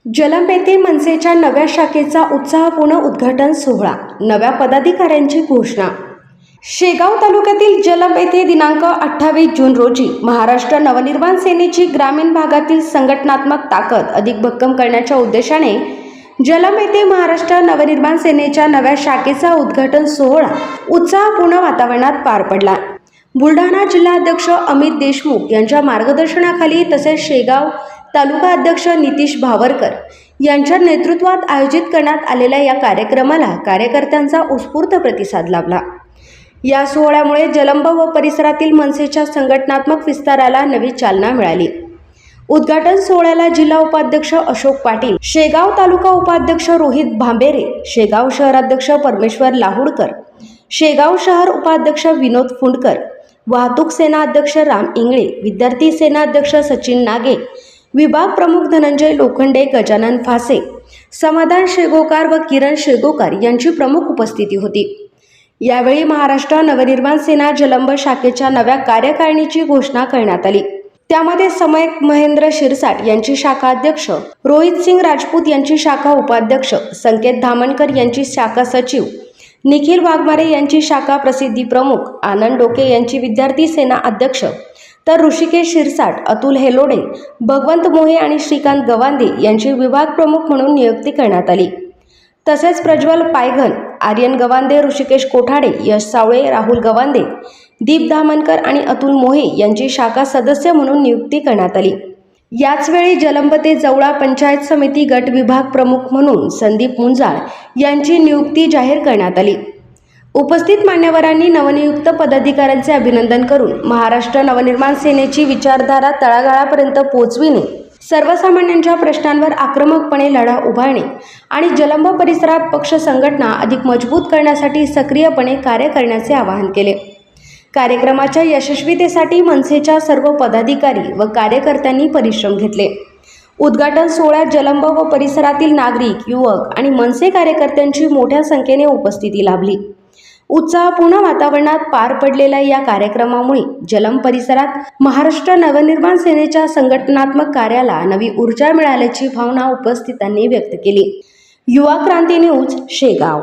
जलंब येथे मनसेच्या नव्या शाखेचा उत्साहपूर्ण उद्घाटन सोहळा, नव्या पदाधिकाऱ्यांची घोषणा। शेगाव तालुक्यातील जलंब येथे दिनांक 28 जून रोजी महाराष्ट्र नवनिर्माण सेनेची ग्रामीण भागातील संघटनात्मक ताकद अधिक भक्कम करण्याच्या उद्देशाने जलंब येथे महाराष्ट्र नवनिर्माण सेनेच्या नव्या शाखेचा उद्घाटन सोहळा उत्साहपूर्ण वातावरणात पार पडला। बुलढाणा जिल्हाध्यक्ष अमित देशमुख यांच्या मार्गदर्शनाखाली तसेच शेगाव तालुका अध्यक्ष नितीश भावरकर यांच्या नेतृत्वात आयोजित करण्यात आलेल्या या कार्यक्रमाला कार्यकर्त्यांचा उत्स्फूर्त प्रतिसाद लाभला। या सोहळ्यामुळे जलंब व परिसरातील मनसेच्या संघटनात्मक विस्ताराला नवी चालना मिळाली। उद्घाटन सोहळ्याला जिल्हा उपाध्यक्ष अशोक पाटील, शेगाव तालुका उपाध्यक्ष रोहित भांबेरे, शेगाव शहराध्यक्ष परमेश्वर लाहुडकर, शेगाव शहर उपाध्यक्ष विनोद फुंडकर, वाहतूक सेना अध्यक्ष राम इंगळे, विद्यार्थी सेना अध्यक्ष सचिन नागे, विभाग प्रमुख धनंजय लोखंडे, गजानन फासे, समाधान शेगोकार व किरण शेगोकार यांची प्रमुख उपस्थिती होती। यावेळी महाराष्ट्र नवनिर्माण सेना जलंब शाखेच्या नव्या कार्यकारिणीची घोषणा करण्यात आली। त्यामध्ये समयक महेंद्र शिरसाट यांची शाखा अध्यक्ष, रोहित सिंग राजपूत यांची शाखा उपाध्यक्ष, संकेत धामणकर यांची शाखा सचिव, निखिल वाघमारे यांची शाखा प्रसिद्धी प्रमुख, आनंद डोके यांची विद्यार्थी सेना अध्यक्ष, तर ऋषिकेश शिरसाट, अतुल हेलोडे, भगवंत मोहे आणि श्रीकांत गवांदे यांची विभाग प्रमुख म्हणून नियुक्ती करण्यात आली। तसेच प्रज्वल पायघन, आर्यन गवांदे, ऋषिकेश कोठाडे, यश सावळे, राहुल गवांदे, दीप धामणकर आणि अतुल मोहे यांची शाखा सदस्य म्हणून नियुक्ती करण्यात आली। याचवेळी जलंब ते जवळा पंचायत समिती गट विभाग प्रमुख म्हणून संदीप मुंजाळ यांची नियुक्ती जाहीर करण्यात आली। उपस्थित मान्यवरांनी नवनियुक्त पदाधिकाऱ्यांचे अभिनंदन करून महाराष्ट्र नवनिर्माण सेनेची विचारधारा तळागाळापर्यंत पोहोचविणे, सर्वसामान्यांच्या प्रश्नांवर आक्रमकपणे लढा उभारणे आणि जलंब परिसरात पक्ष संघटना अधिक मजबूत करण्यासाठी सक्रियपणे कार्य करण्याचे आवाहन केले। कार्यक्रमाच्या यशस्वीतेसाठी मनसेच्या सर्व पदाधिकारी व कार्यकर्त्यांनी परिश्रम घेतले। उद्घाटन सोहळ्यात जलंब व परिसरातील नागरिक, युवक आणि मनसे कार्यकर्त्यांची मोठ्या संख्येने उपस्थिती लाभली। उत्साहपूर्ण वातावरणात पार पडलेल्या या कार्यक्रमामुळे जलंब परिसरात महाराष्ट्र नवनिर्माण सेनेच्या संघटनात्मक कार्याला नवी ऊर्जा मिळाल्याची भावना उपस्थितांनी व्यक्त केली। युवा क्रांती न्यूज, शेगाव।